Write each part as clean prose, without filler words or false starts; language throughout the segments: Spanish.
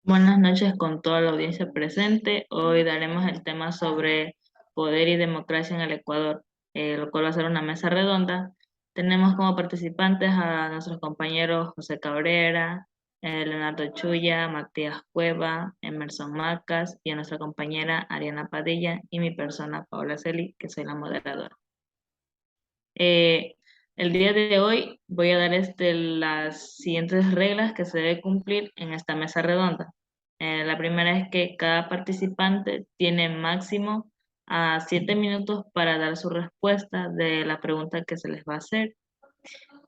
Buenas noches con toda la audiencia presente. Hoy daremos el tema sobre poder y democracia en el Ecuador, lo cual va a ser una mesa redonda. Tenemos como participantes a nuestros compañeros José Cabrera, Leonardo Chuya, Matías Cueva, Emerson Macas y a nuestra compañera Ariana Padilla y mi persona Paola Celi, que soy la moderadora. Eh, el día de hoy voy a dar las siguientes reglas que se debe cumplir en esta mesa redonda. La primera es que cada participante tiene máximo a 7 minutos para dar su respuesta de la pregunta que se les va a hacer.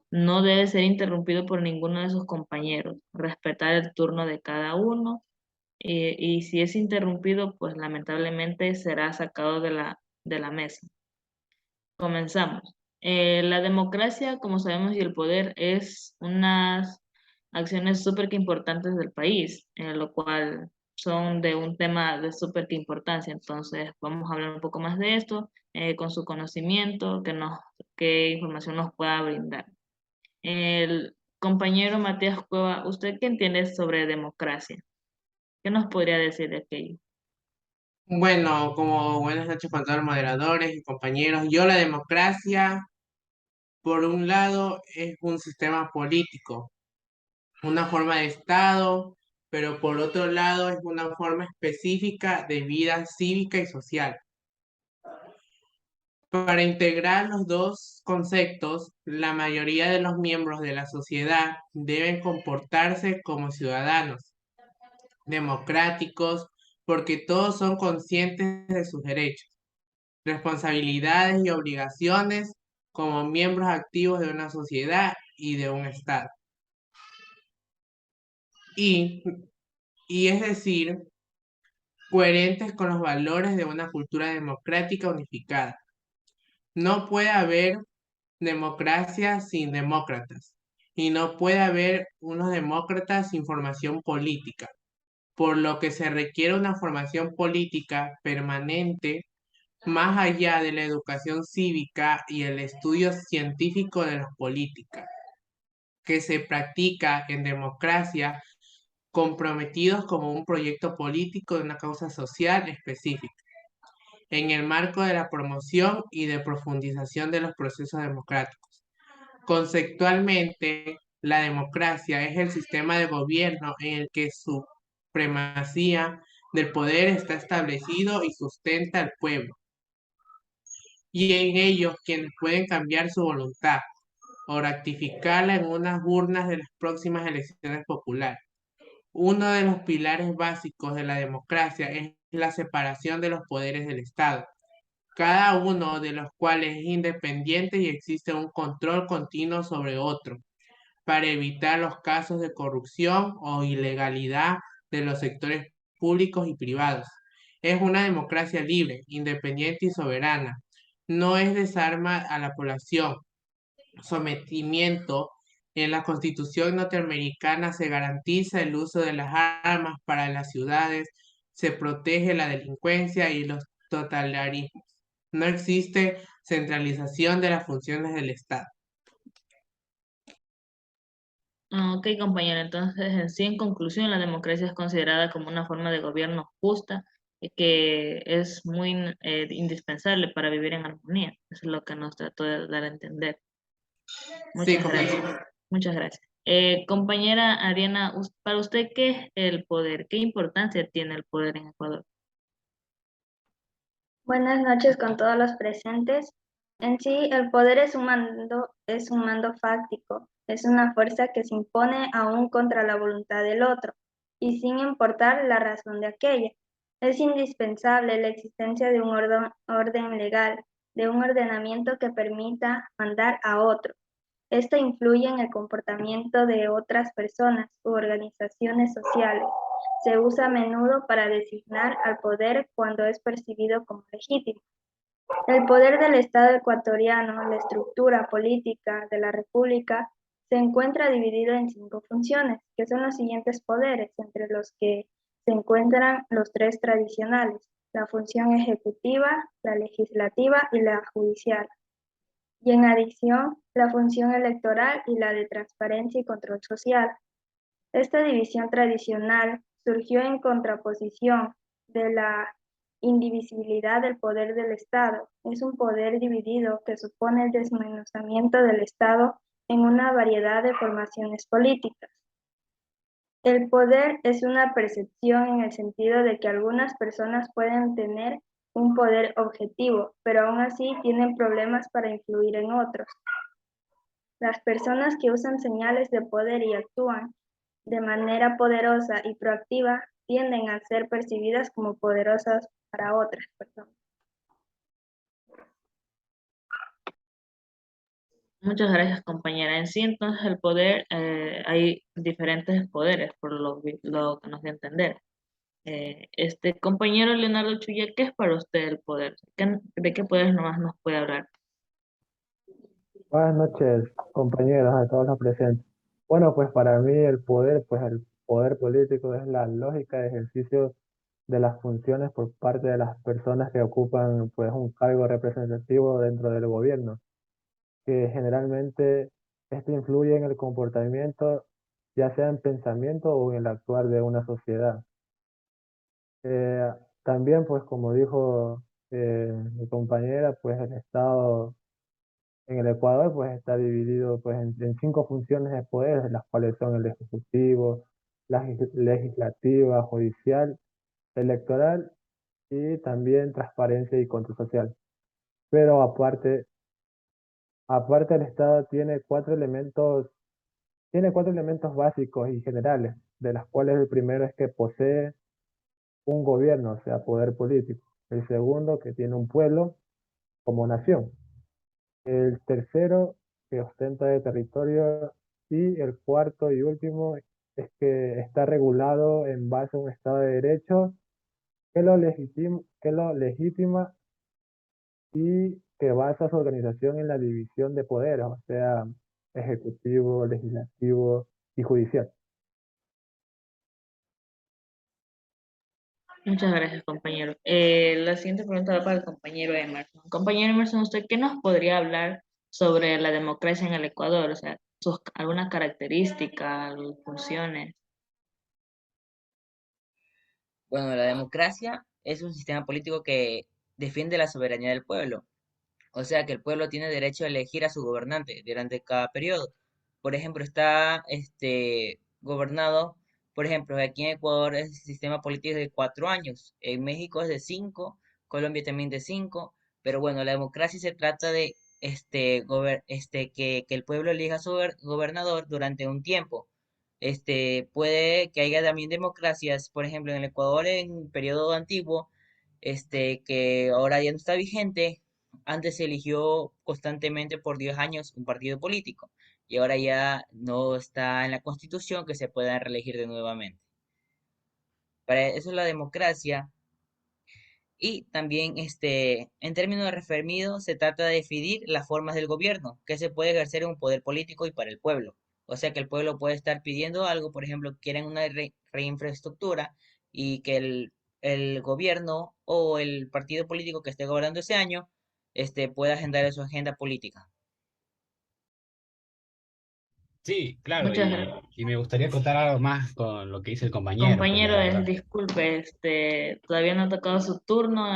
No debe ser interrumpido por ninguno de sus compañeros. Respetar el turno de cada uno. Y si es interrumpido, pues lamentablemente será sacado de la mesa. Comenzamos. La democracia, como sabemos, y el poder es unas acciones súper que importantes del país, lo cual son de un tema de súper que importancia. Entonces, vamos a hablar un poco más de esto, con su conocimiento, qué información nos pueda brindar. El compañero Matías Cueva, ¿usted qué entiende sobre democracia? ¿Qué nos podría decir de aquello? Bueno, como buenas noches con todos los moderadores y compañeros. La democracia, por un lado, es un sistema político, una forma de Estado, pero por otro lado es una forma específica de vida cívica y social. Para integrar los dos conceptos, la mayoría de los miembros de la sociedad deben comportarse como ciudadanos democráticos porque todos son conscientes de sus derechos, responsabilidades y obligaciones como miembros activos de una sociedad y de un Estado. Y, y es decir, coherentes con los valores de una cultura democrática unificada. No puede haber democracia sin demócratas y no puede haber unos demócratas sin formación política, por lo que se requiere una formación política permanente más allá de la educación cívica y el estudio científico de las políticas, que se practica en democracia comprometidos como un proyecto político de una causa social específica, en el marco de la promoción y de profundización de los procesos democráticos. Conceptualmente, la democracia es el sistema de gobierno en el que su supremacía del poder está establecido y sustenta al pueblo, y en ellos quienes pueden cambiar su voluntad o ratificarla en unas urnas de las próximas elecciones populares. Uno de los pilares básicos de la democracia es la separación de los poderes del Estado, cada uno de los cuales es independiente y existe un control continuo sobre otro, para evitar los casos de corrupción o ilegalidad de los sectores públicos y privados. Es una democracia libre, independiente y soberana. No es desarma a la población, sometimiento. En la Constitución norteamericana se garantiza el uso de las armas para las ciudades, se protege la delincuencia y los totalitarismos. No existe centralización de las funciones del Estado. Ok, compañero, entonces en sí, en conclusión, la democracia es considerada como una forma de gobierno justa y que es muy indispensable para vivir en armonía. Eso es lo que nos trató de dar a entender. Sí, Muchas compañero. gracias. Muchas gracias. Compañera Ariana, para usted, ¿qué es el poder? ¿Qué importancia tiene el poder en Ecuador? Buenas noches con todos los presentes. En sí, el poder es un mando fáctico, es una fuerza que se impone aún contra la voluntad del otro y sin importar la razón de aquella. Es indispensable la existencia de un orden legal, de un ordenamiento que permita mandar a otro. Esto influye en el comportamiento de otras personas u organizaciones sociales. Se usa a menudo para designar al poder cuando es percibido como legítimo. El poder del Estado ecuatoriano, la estructura política de la República, se encuentra dividido en 5 funciones, que son los siguientes poderes, entre los que se encuentran los tres tradicionales: la función ejecutiva, la legislativa y la judicial, y en adición, la función electoral y la de transparencia y control social. Esta división tradicional surgió en contraposición de la indivisibilidad del poder del Estado. Es un poder dividido que supone el desmenuzamiento del Estado en una variedad de formaciones políticas. El poder es una percepción en el sentido de que algunas personas pueden tener un poder objetivo, pero aún así tienen problemas para influir en otros. Las personas que usan señales de poder y actúan de manera poderosa y proactiva tienden a ser percibidas como poderosas para otras personas. Muchas gracias, compañera. En sí, entonces, el poder, hay diferentes poderes, por lo que nos dio a entender. Este compañero Leonardo Chuya, ¿qué es para usted el poder? ¿De qué poderes nomás nos puede hablar? Buenas noches, compañeros, a todos los presentes. Bueno, pues para mí el poder, pues el poder político es la lógica de ejercicio de las funciones por parte de las personas que ocupan pues un cargo representativo dentro del gobierno, que generalmente este influye en el comportamiento, ya sea en pensamiento o en el actuar de una sociedad. Eh, También, pues como dijo mi compañera, pues el Estado en el Ecuador pues está dividido pues en cinco funciones de poder, las cuales son el ejecutivo, la legislativa, judicial, electoral y también transparencia y control social. Pero aparte el Estado tiene cuatro elementos básicos y generales, de las cuales el primero es que posee un gobierno, o sea, poder político. El segundo, que tiene un pueblo como nación. El tercero, que ostenta de territorio. Y el cuarto y último es que está regulado en base a un Estado de Derecho que lo legitima y que basa su organización en la división de poderes, o sea, ejecutivo, legislativo y judicial. Muchas gracias, compañero. La siguiente pregunta va para el compañero Emerson. Compañero Emerson, ¿usted qué nos podría hablar sobre la democracia en el Ecuador? O sea, algunas características, funciones. Bueno, la democracia es un sistema político que defiende la soberanía del pueblo. O sea que el pueblo tiene derecho a elegir a su gobernante durante cada periodo. Por ejemplo, está gobernado, por ejemplo, aquí en Ecuador es el sistema político de 4 años, en México es de 5, Colombia también de 5, pero bueno, la democracia se trata de que el pueblo elija a su gobernador durante un tiempo. Puede que haya también democracias, por ejemplo, en el Ecuador en periodo antiguo, que ahora ya no está vigente. Antes se eligió constantemente por 10 años un partido político y ahora ya no está en la Constitución que se pueda reelegir de nuevamente. Para eso es la democracia. Y también en términos de referendo se trata de definir las formas del gobierno que se puede ejercer en un poder político y para el pueblo. O sea que el pueblo puede estar pidiendo algo, por ejemplo, quieren una reinfraestructura y que el gobierno o el partido político que esté gobernando ese año pueda agendar su agenda política. Sí, claro, Muchas gracias. y me gustaría contar algo más con lo que dice el compañero, porque Compañero, la verdad. disculpe, todavía no ha tocado su turno.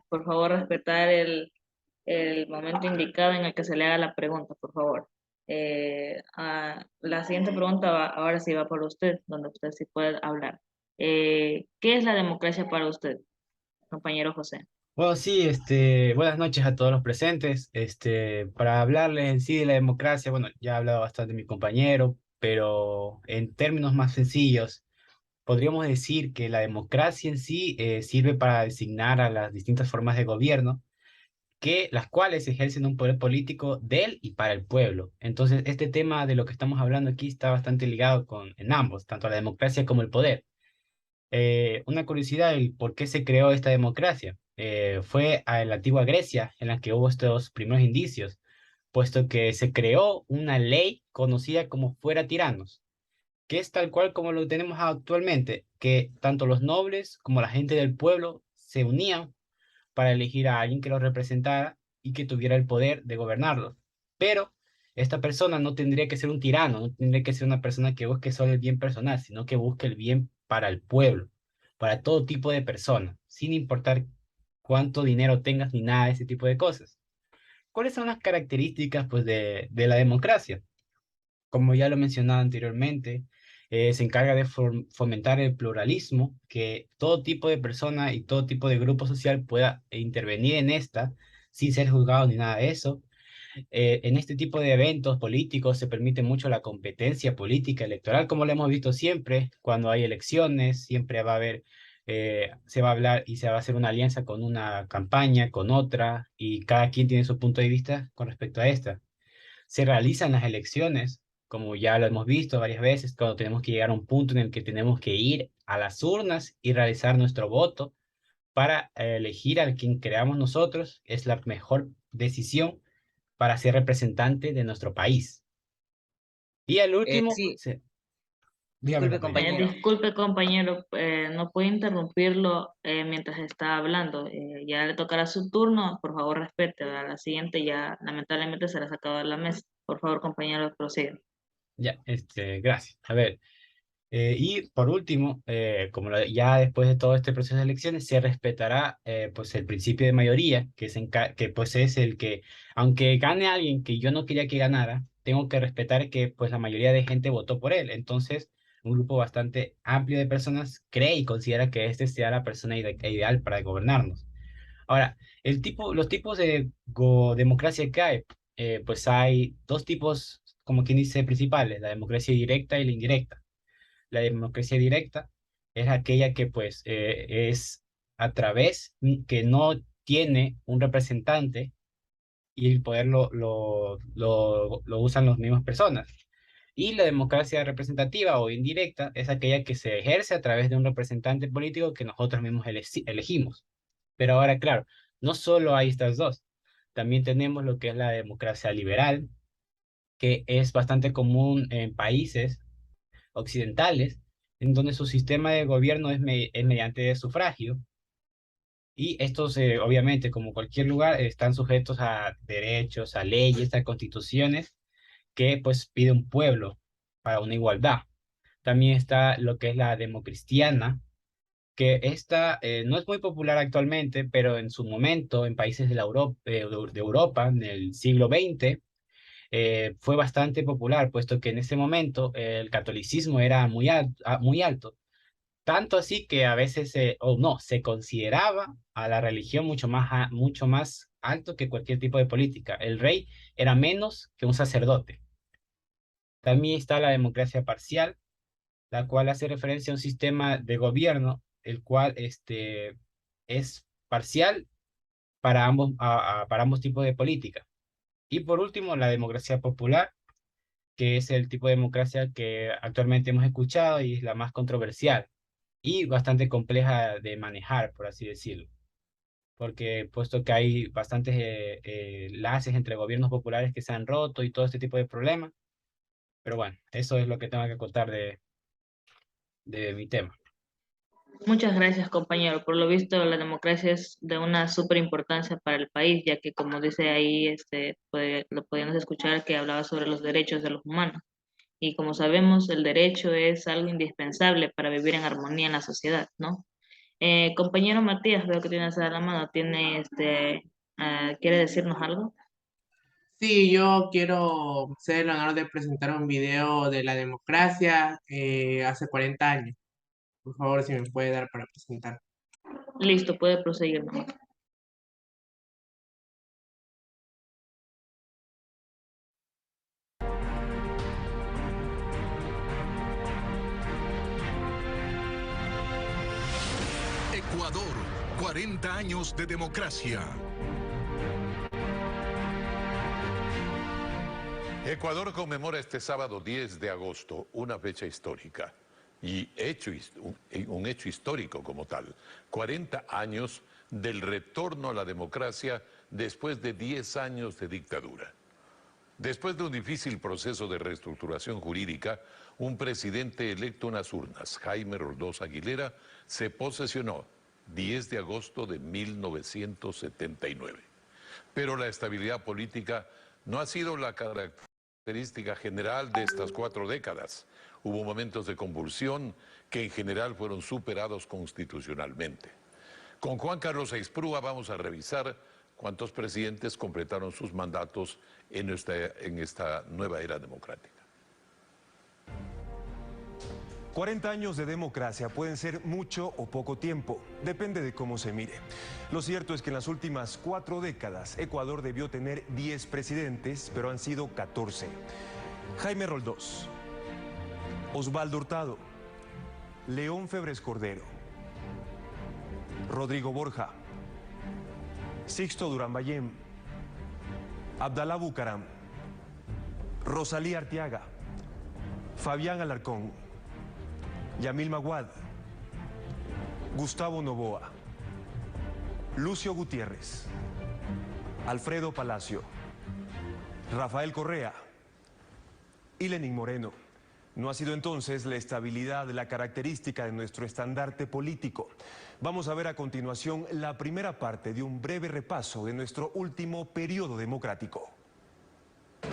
Por favor, respetar el momento indicado en el que se le haga la pregunta, por favor. La siguiente pregunta ahora sí va por usted, donde usted sí puede hablar. ¿Qué es la democracia para usted, compañero José? Bueno, sí, buenas noches a todos los presentes. Para hablarles en sí de la democracia, bueno, ya ha hablado bastante mi compañero, pero en términos más sencillos, podríamos decir que la democracia en sí sirve para designar a las distintas formas de gobierno, las cuales ejercen un poder político del y para el pueblo. Entonces, este tema de lo que estamos hablando aquí está bastante ligado en ambos, tanto la democracia como el poder. Una curiosidad, el por qué se creó esta democracia. Fue en la antigua Grecia en la que hubo estos primeros indicios, puesto que se creó una ley conocida como fuera tiranos, que es tal cual como lo tenemos actualmente, que tanto los nobles como la gente del pueblo se unían para elegir a alguien que los representara y que tuviera el poder de gobernarlos. Pero esta persona no tendría que ser un tirano, no tendría que ser una persona que busque solo el bien personal, sino que busque el bien para el pueblo, para todo tipo de personas, sin importar cuánto dinero tengas ni nada de ese tipo de cosas. ¿Cuáles son las características pues, de la democracia? Como ya lo mencionaba anteriormente, se encarga de fomentar el pluralismo, que todo tipo de persona y todo tipo de grupo social pueda intervenir en esta sin ser juzgado ni nada de eso. En este tipo de eventos políticos se permite mucho la competencia política electoral, como lo hemos visto siempre, cuando hay elecciones, siempre va a haber, se va a hablar y se va a hacer una alianza con una campaña, con otra, y cada quien tiene su punto de vista con respecto a esta. Se realizan las elecciones, como ya lo hemos visto varias veces, cuando tenemos que llegar a un punto en el que tenemos que ir a las urnas y realizar nuestro voto para elegir al quien creamos nosotros, es la mejor decisión para ser representante de nuestro país. Y el último, Sí, dígame, disculpe compañero. compañero. Disculpe, compañero, no puede interrumpirlo mientras está hablando. Ya le tocará su turno, por favor respete. A la siguiente ya lamentablemente será sacado de la mesa. Por favor, compañero, prosiga. Ya, gracias. A ver, y por último, ya después de todo este proceso de elecciones, se respetará pues el principio de mayoría, que pues es el que, aunque gane alguien que yo no quería que ganara, tengo que respetar que pues la mayoría de gente votó por él. Entonces, un grupo bastante amplio de personas cree y considera que este sea la persona ideal para gobernarnos. Ahora, los tipos de democracia que hay, pues hay dos tipos, como quien dice, principales, la democracia directa y la indirecta. La democracia directa es aquella que pues es a través que no tiene un representante y el poder lo usan las mismas personas. Y la democracia representativa o indirecta es aquella que se ejerce a través de un representante político que nosotros mismos elegimos. Pero ahora, claro, no solo hay estas dos, también tenemos lo que es la democracia liberal, que es bastante común en países occidentales, en donde su sistema de gobierno es mediante sufragio, y estos, obviamente, como cualquier lugar, están sujetos a derechos, a leyes, a constituciones que pues pide un pueblo para una igualdad. También está lo que es la democristiana, que esta no es muy popular actualmente, pero en su momento, en países de Europa, en el siglo XX, fue bastante popular, puesto que en ese momento el catolicismo era muy alto, tanto así que a veces, o no, se consideraba a la religión mucho más alto que cualquier tipo de política. El rey era menos que un sacerdote. También está la democracia parcial, la cual hace referencia a un sistema de gobierno, el cual es parcial para para ambos tipos de política. Y por último, la democracia popular, que es el tipo de democracia que actualmente hemos escuchado y es la más controversial y bastante compleja de manejar, por así decirlo, porque puesto que hay bastantes laces entre gobiernos populares que se han roto y todo este tipo de problemas, pero bueno, eso es lo que tengo que contar de mi tema. Muchas gracias, compañero. Por lo visto, la democracia es de una súper importancia para el país, ya que como dice ahí, lo podíamos escuchar que hablaba sobre los derechos de los humanos. Y como sabemos, el derecho es algo indispensable para vivir en armonía en la sociedad, ¿no? Compañero Matías, veo que tienes a la mano, ¿quiere decirnos algo? Sí, yo quiero ser el honor de presentar un video de la democracia hace 40 años. Por favor, si me puede dar para presentar. Listo, puede proseguir, ¿no? Ecuador, 40 años de democracia. Ecuador conmemora este sábado 10 de agosto una fecha histórica y un hecho histórico como tal. 40 años del retorno a la democracia después de 10 años de dictadura. Después de un difícil proceso de reestructuración jurídica, un presidente electo en las urnas, Jaime Roldós Aguilera, se posesionó 10 de agosto de 1979. Pero la estabilidad política no ha sido la característica Característica general de estas 4 décadas. Hubo momentos de convulsión que en general fueron superados constitucionalmente. Con Juan Carlos Aixprúa vamos a revisar cuántos presidentes completaron sus mandatos en esta nueva era democrática. 40 años de democracia pueden ser mucho o poco tiempo, depende de cómo se mire. Lo cierto es que en las últimas 4 décadas, Ecuador debió tener 10 presidentes, pero han sido 14. Jaime Roldós, Osvaldo Hurtado, León Febres Cordero, Rodrigo Borja, Sixto Durán Ballén, Abdalá Bucaram, Rosalía Arteaga, Fabián Alarcón, Yamil Maguad, Gustavo Noboa, Lucio Gutiérrez, Alfredo Palacio, Rafael Correa y Lenín Moreno. No ha sido entonces la estabilidad la característica de nuestro estandarte político. Vamos a ver a continuación la primera parte de un breve repaso de nuestro último periodo democrático.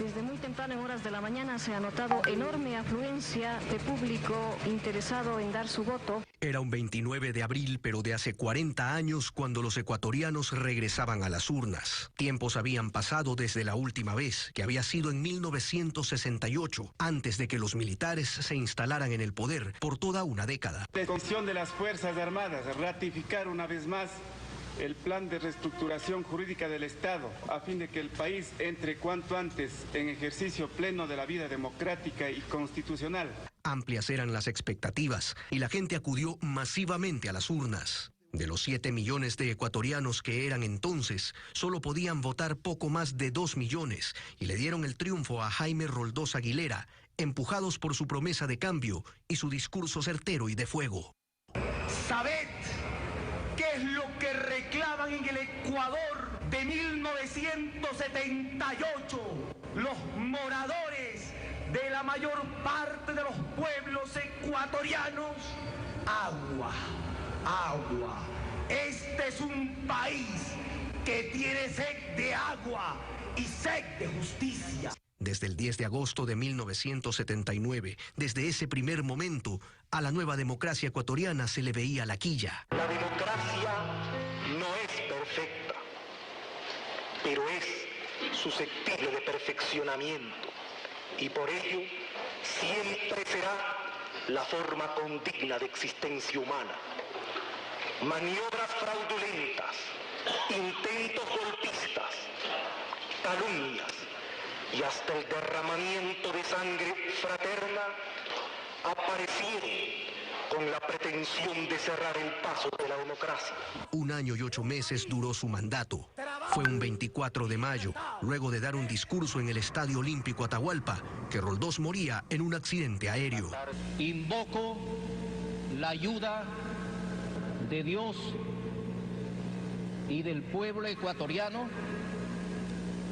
Desde muy temprano en horas de la mañana se ha notado enorme afluencia de público interesado en dar su voto. Era un 29 de abril, pero de hace 40 años, cuando los ecuatorianos regresaban a las urnas. Tiempos habían pasado desde la última vez, que había sido en 1968, antes de que los militares se instalaran en el poder por toda una década. La decisión de las Fuerzas Armadas de ratificar una vez más el plan de reestructuración jurídica del Estado, a fin de que el país entre cuanto antes en ejercicio pleno de la vida democrática y constitucional. Amplias eran las expectativas y la gente acudió masivamente a las urnas. De los 7 millones de ecuatorianos que eran entonces, solo podían votar poco más de 2 millones y le dieron el triunfo a Jaime Roldós Aguilera, empujados por su promesa de cambio y su discurso certero y de fuego. ¿Sabed qué es lo que reclaman en el Ecuador de 1978 los moradores de la mayor parte de los pueblos ecuatorianos? Agua, agua. Este es un país que tiene sed de agua y sed de justicia. Desde el 10 de agosto de 1979, desde ese primer momento, a la nueva democracia ecuatoriana se le veía la quilla. La democracia no es perfecta, pero es susceptible de perfeccionamiento y por ello siempre será la forma condigna de existencia humana. Maniobras fraudulentas, intentos golpistas, calumnias y hasta el derramamiento de sangre fraterna aparecieron con la pretensión de cerrar el paso de la democracia. 1 año y 8 meses duró su mandato. Fue un 24 de mayo, luego de dar un discurso en el Estadio Olímpico Atahualpa, que Roldós moría en un accidente aéreo. Invoco la ayuda de Dios y del pueblo ecuatoriano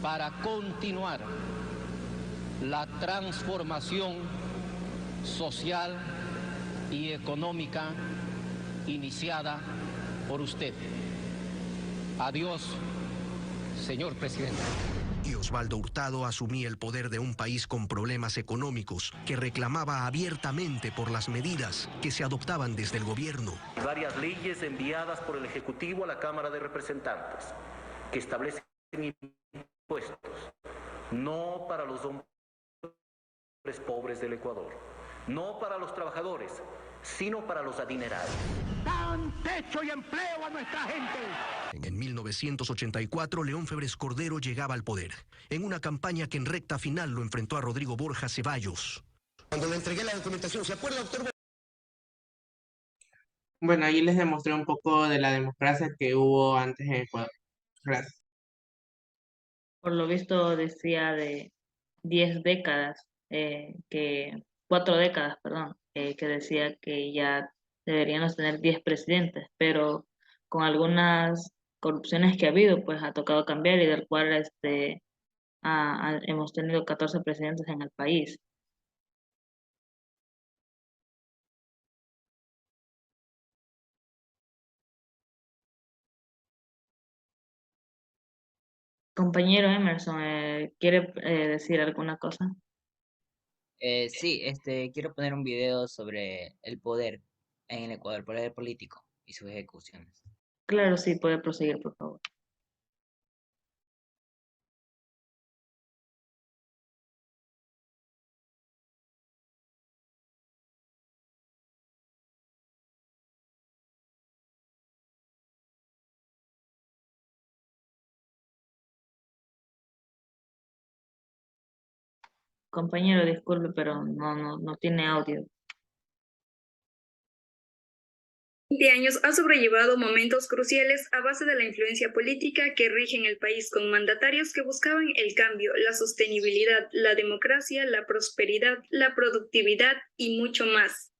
para continuar la transformación social y económica iniciada por usted. Adiós, señor presidente. Y Osvaldo Hurtado asumía el poder de un país con problemas económicos que reclamaba abiertamente por las medidas que se adoptaban desde el gobierno. Varias leyes enviadas por el Ejecutivo a la Cámara de Representantes que establecen impuestos, no para los hombres pobres del Ecuador, no para los trabajadores, sino para los adinerados. ¡Dan techo y empleo a nuestra gente! En 1984, León Febres Cordero llegaba al poder, en una campaña que en recta final lo enfrentó a Rodrigo Borja Ceballos. Cuando le entregué la documentación, ¿se acuerda, doctor? Bueno, ahí les demostré un poco de la democracia que hubo antes en Ecuador. Gracias. Por lo visto decía de 10 décadas, 4 décadas, perdón, que decía que ya deberíamos tener 10 presidentes, pero con algunas corrupciones que ha habido, pues ha tocado cambiar y del cual hemos tenido 14 presidentes en el país. Compañero Emerson, ¿quiere decir alguna cosa? Sí, quiero poner un video sobre el poder en el Ecuador, el poder político y sus ejecuciones. Claro, sí, puede proseguir, por favor. Compañero, disculpe, pero no tiene audio. 20 años ha sobrellevado momentos cruciales a base de la influencia política que rige en el país, con mandatarios que buscaban el cambio, la sostenibilidad, la democracia, la prosperidad, la productividad y mucho más.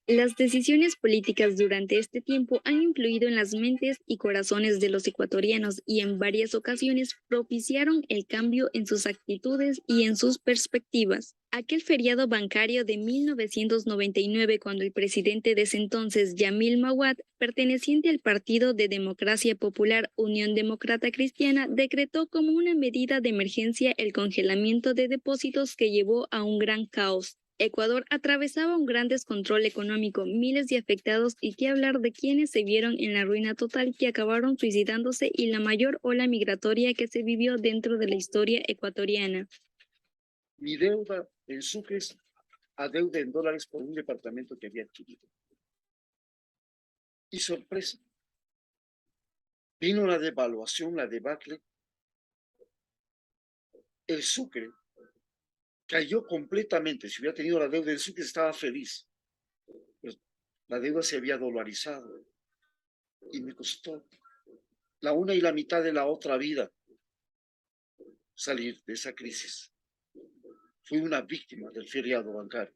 Las decisiones políticas durante este tiempo han influido en las mentes y corazones de los ecuatorianos y en varias ocasiones propiciaron el cambio en sus actitudes y en sus perspectivas. Aquel feriado bancario de 1999, cuando el presidente de ese entonces, Yamil Maguad, perteneciente al Partido de Democracia Popular Unión Demócrata Cristiana, decretó como una medida de emergencia el congelamiento de depósitos que llevó a un gran caos. Ecuador atravesaba un gran descontrol económico, miles de afectados y qué hablar de quienes se vieron en la ruina total, que acabaron suicidándose, y la mayor ola migratoria que se vivió dentro de la historia ecuatoriana. Mi deuda en sucres a deuda en dólares por un departamento que había adquirido. Y sorpresa, vino la devaluación, la debacle, el sucre cayó completamente. Si hubiera tenido la deuda en sucres estaba feliz. Pero la deuda se había dolarizado y me costó la una y la mitad de la otra vida salir de esa crisis. Fui una víctima del feriado bancario.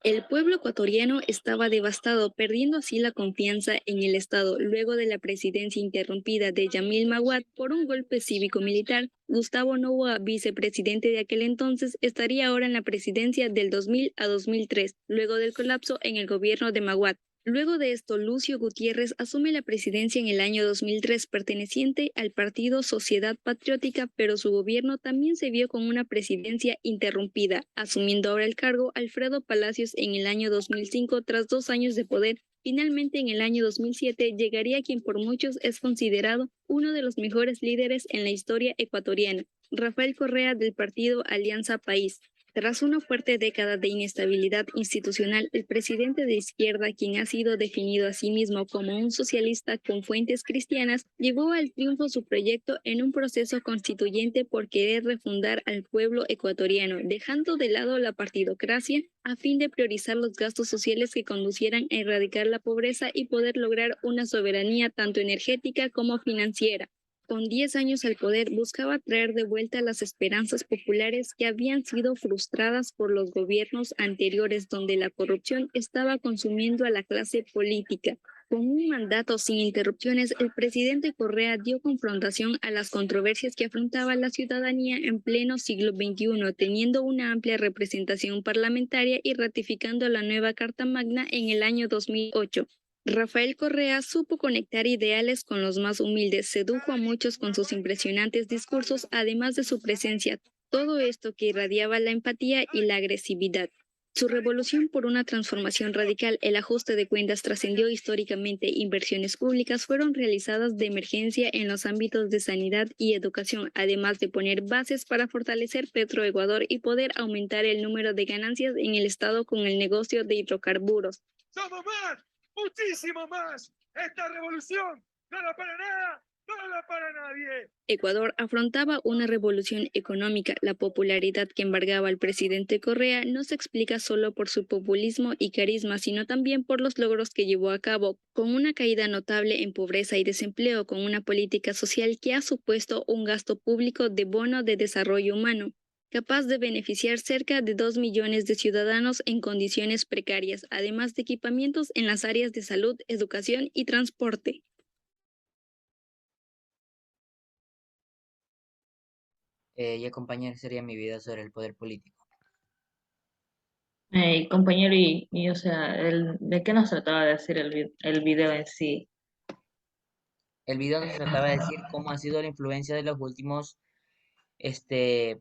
El pueblo ecuatoriano estaba devastado, perdiendo así la confianza en el Estado. Luego de la presidencia interrumpida de Yamil Maguad por un golpe cívico-militar, Gustavo Noboa, vicepresidente de aquel entonces, estaría ahora en la presidencia del 2000 a 2003, luego del colapso en el gobierno de Maguad. Luego de esto, Lucio Gutiérrez asume la presidencia en el año 2003, perteneciente al partido Sociedad Patriótica, pero su gobierno también se vio con una presidencia interrumpida, asumiendo ahora el cargo Alfredo Palacios en el año 2005 tras 2 años de poder. Finalmente, en el año 2007, llegaría quien por muchos es considerado uno de los mejores líderes en la historia ecuatoriana, Rafael Correa, del partido Alianza País. Tras una fuerte década de inestabilidad institucional, el presidente de izquierda, quien ha sido definido a sí mismo como un socialista con fuentes cristianas, llevó al triunfo su proyecto en un proceso constituyente por querer refundar al pueblo ecuatoriano, dejando de lado la partidocracia a fin de priorizar los gastos sociales que conducieran a erradicar la pobreza y poder lograr una soberanía tanto energética como financiera. Con 10 años al poder, buscaba traer de vuelta las esperanzas populares que habían sido frustradas por los gobiernos anteriores, donde la corrupción estaba consumiendo a la clase política. Con un mandato sin interrupciones, el presidente Correa dio confrontación a las controversias que afrontaba la ciudadanía en pleno siglo XXI, teniendo una amplia representación parlamentaria y ratificando la nueva Carta Magna en el año 2008. Rafael Correa supo conectar ideales con los más humildes, sedujo a muchos con sus impresionantes discursos, además de su presencia, todo esto que irradiaba la empatía y la agresividad. Su revolución por una transformación radical, el ajuste de cuentas, trascendió históricamente. Inversiones públicas fueron realizadas de emergencia en los ámbitos de sanidad y educación, además de poner bases para fortalecer Petroecuador y poder aumentar el número de ganancias en el Estado con el negocio de hidrocarburos. ¡Somos más! ¡Muchísimo más! ¡Esta revolución no la para nada! ¡No la para nadie! Ecuador afrontaba una revolución económica. La popularidad que embargaba al presidente Correa no se explica solo por su populismo y carisma, sino también por los logros que llevó a cabo, con una caída notable en pobreza y desempleo, con una política social que ha supuesto un gasto público de bono de desarrollo humano, capaz de beneficiar cerca de 2 millones de ciudadanos en condiciones precarias, además de equipamientos en las áreas de salud, educación y transporte. Y compañero, sería mi video sobre el poder político. Compañero, o sea, ¿de qué nos trataba de decir el video en sí? El video nos trataba de decir cómo ha sido la influencia de los últimos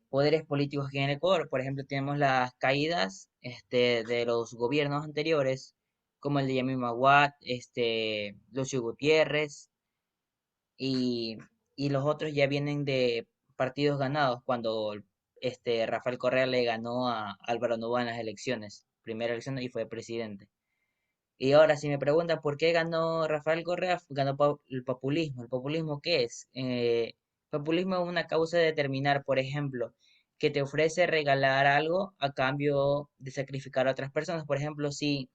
poderes políticos aquí en el Ecuador. Por ejemplo, tenemos las caídas de los gobiernos anteriores, como el de Yamil Maguad, Lucio Gutiérrez, y, y los otros ya vienen de partidos ganados, cuando Rafael Correa le ganó a Álvaro Noboa en las elecciones, primera elección y fue presidente. Y ahora, si me preguntan por qué ganó Rafael Correa, ganó el populismo. ¿El populismo qué es? Populismo es una causa de determinar, por ejemplo, que te ofrece regalar algo a cambio de sacrificar a otras personas. Por ejemplo, si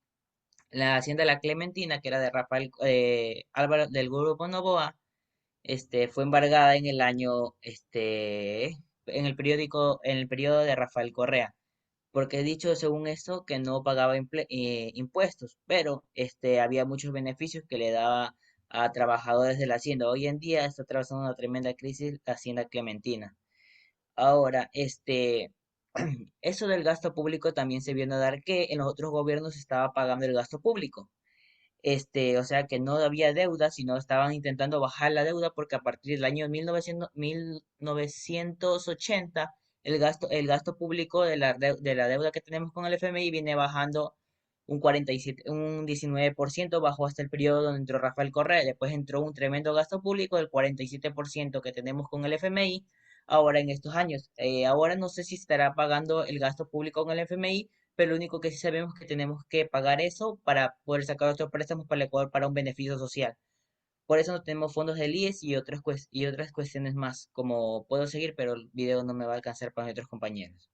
la hacienda La Clementina, que era de Rafael Álvaro del Grupo Novoa, fue embargada en el año, en el periodo de Rafael Correa, porque he dicho según esto que no pagaba impuestos, pero había muchos beneficios que le daba a trabajadores de la hacienda. Hoy en día está atravesando una tremenda crisis la hacienda Clementina. Ahora, eso del gasto público también se vio a dar que en los otros gobiernos se estaba pagando el gasto público. O sea que no había deuda, sino estaban intentando bajar la deuda porque a partir del año 1980 el gasto público de la deuda que tenemos con el FMI viene bajando un 47, un 19%, bajó hasta el periodo donde entró Rafael Correa, después entró un tremendo gasto público del 47% que tenemos con el FMI ahora en estos años. Ahora no sé si estará pagando el gasto público con el FMI, pero lo único que sí sabemos es que tenemos que pagar eso para poder sacar otros préstamos para el Ecuador para un beneficio social. Por eso no tenemos fondos del IES y otras cuestiones más, como puedo seguir, pero el video no me va a alcanzar para mis otros compañeros.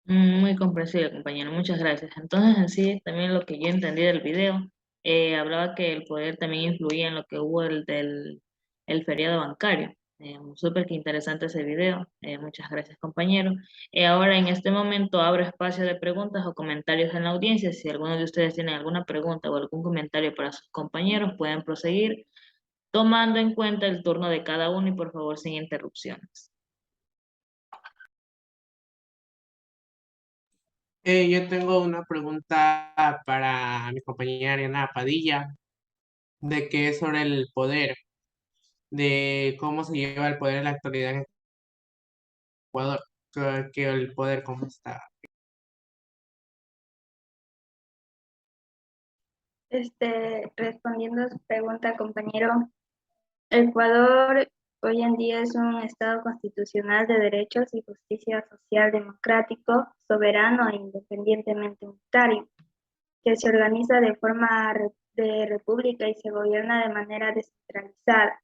Muy comprensible, compañero, muchas gracias. Entonces, en sí, también lo que yo entendí del video, hablaba que el poder también influía en lo que hubo el feriado bancario. Súper que interesante ese video. Muchas gracias, compañero. Ahora, en este momento, abro espacio de preguntas o comentarios en la audiencia. Si alguno de ustedes tiene alguna pregunta o algún comentario para sus compañeros, pueden proseguir tomando en cuenta el turno de cada uno y por favor sin interrupciones. Yo tengo una pregunta para mi compañera Ariana Padilla, de qué es sobre el poder, de cómo se lleva el poder en la actualidad en Ecuador, que el poder cómo está. Respondiendo a su pregunta, compañero, Ecuador hoy en día es un Estado constitucional de derechos y justicia social democrático, soberano e independientemente unitario, que se organiza de forma de república y se gobierna de manera descentralizada,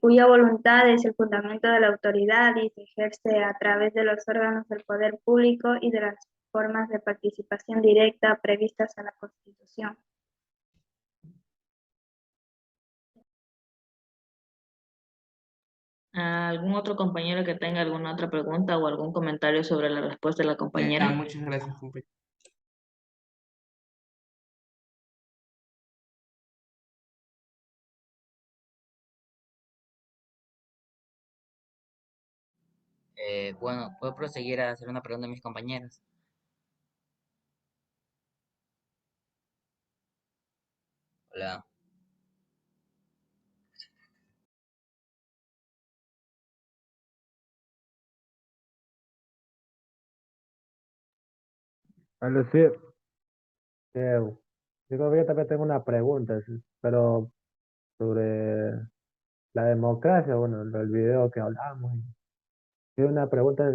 cuya voluntad es el fundamento de la autoridad y se ejerce a través de los órganos del poder público y de las formas de participación directa previstas en la Constitución. ¿Algún otro compañero que tenga alguna otra pregunta o algún comentario sobre la respuesta de la compañera? Muchas gracias, compañero. Bueno, puedo proseguir a hacer una pregunta a mis compañeros. Hola. Vale, sí, yo creo que yo también tengo una pregunta, sí, pero sobre la democracia, bueno, el video que hablamos. Y una pregunta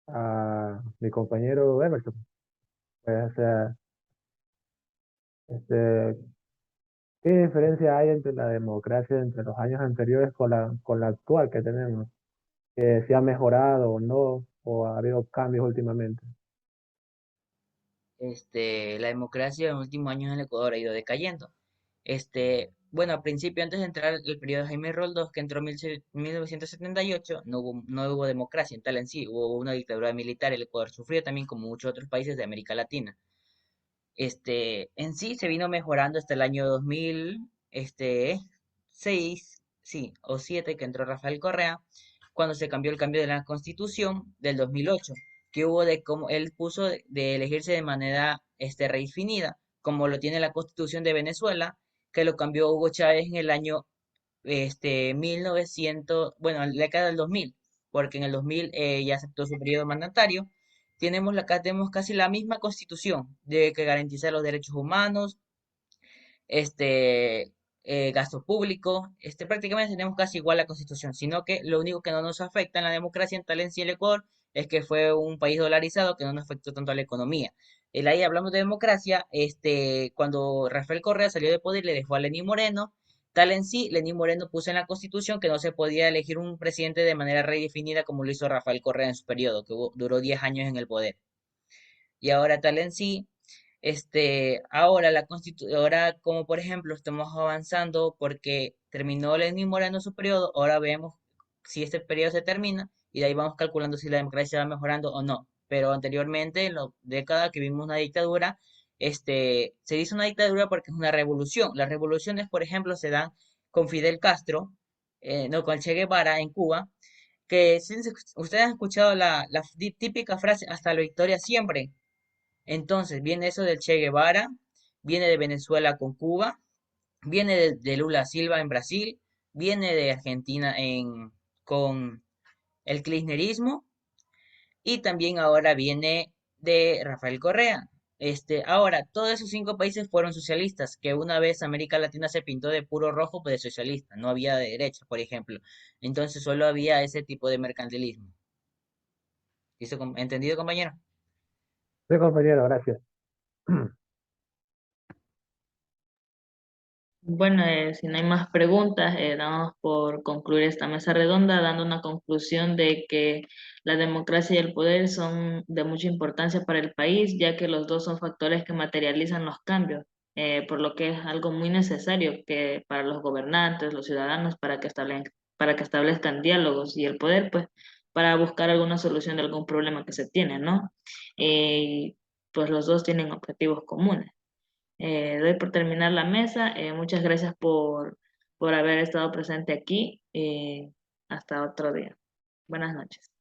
a mi compañero Emerson. Pues, o sea, este, ¿qué diferencia hay entre la democracia entre los años anteriores con la actual que tenemos? ¿Si ha mejorado o no? ¿O ha habido cambios últimamente? La democracia en los últimos años en el Ecuador ha ido decayendo. Bueno, al principio, antes de entrar el periodo de Jaime Roldós, que entró en 1978, no hubo democracia en tal en sí, hubo una dictadura militar. El Ecuador sufrió también como muchos otros países de América Latina. En sí se vino mejorando hasta el año 2000, 6, sí, o 7, que entró Rafael Correa, cuando se cambió el cambio de la Constitución del 2008, que hubo de cómo él puso de elegirse de manera redefinida, como lo tiene la Constitución de Venezuela, que lo cambió Hugo Chávez en el año bueno, en la década del 2000, porque en el 2000 ya aceptó su periodo mandatario. Tenemos casi la misma constitución de que garantiza los derechos humanos, este, gasto público, prácticamente tenemos casi igual la constitución, sino que lo único que no nos afecta en la democracia en tal en sí el Ecuador es que fue un país dolarizado que no nos afectó tanto a la economía. Ahí hablamos de democracia, cuando Rafael Correa salió de poder le dejó a Lenín Moreno, tal en sí, Lenín Moreno puso en la constitución que no se podía elegir un presidente de manera redefinida como lo hizo Rafael Correa en su periodo, que duró 10 años en el poder. Y ahora tal en sí, ahora como por ejemplo estamos avanzando porque terminó Lenín Moreno su periodo, ahora vemos si este periodo se termina y de ahí vamos calculando si la democracia va mejorando o no. Pero anteriormente, en la década que vimos una dictadura, se dice una dictadura porque es una revolución. Las revoluciones, por ejemplo, se dan con Fidel Castro, no, con Che Guevara en Cuba, que ustedes han escuchado la típica frase, hasta la victoria siempre. Entonces, viene eso del Che Guevara, viene de Venezuela con Cuba, viene de Lula Silva en Brasil, viene de Argentina con el kirchnerismo y también ahora viene de Rafael Correa. Ahora, todos esos 5 países fueron socialistas, que una vez América Latina se pintó de puro rojo, pues de socialista, no había de derecha, por ejemplo. Entonces solo había ese tipo de mercantilismo. ¿Entendido, compañero? Sí, compañero, gracias. Bueno, si no hay más preguntas, damos por concluir esta mesa redonda, dando una conclusión de que la democracia y el poder son de mucha importancia para el país, ya que los dos son factores que materializan los cambios, por lo que es algo muy necesario que para los gobernantes, los ciudadanos, para que establezcan diálogos y el poder, pues, para buscar alguna solución de algún problema que se tiene, ¿no? Pues los dos tienen objetivos comunes. Doy por terminar la mesa. Muchas gracias por haber estado presente aquí. Hasta otro día. Buenas noches.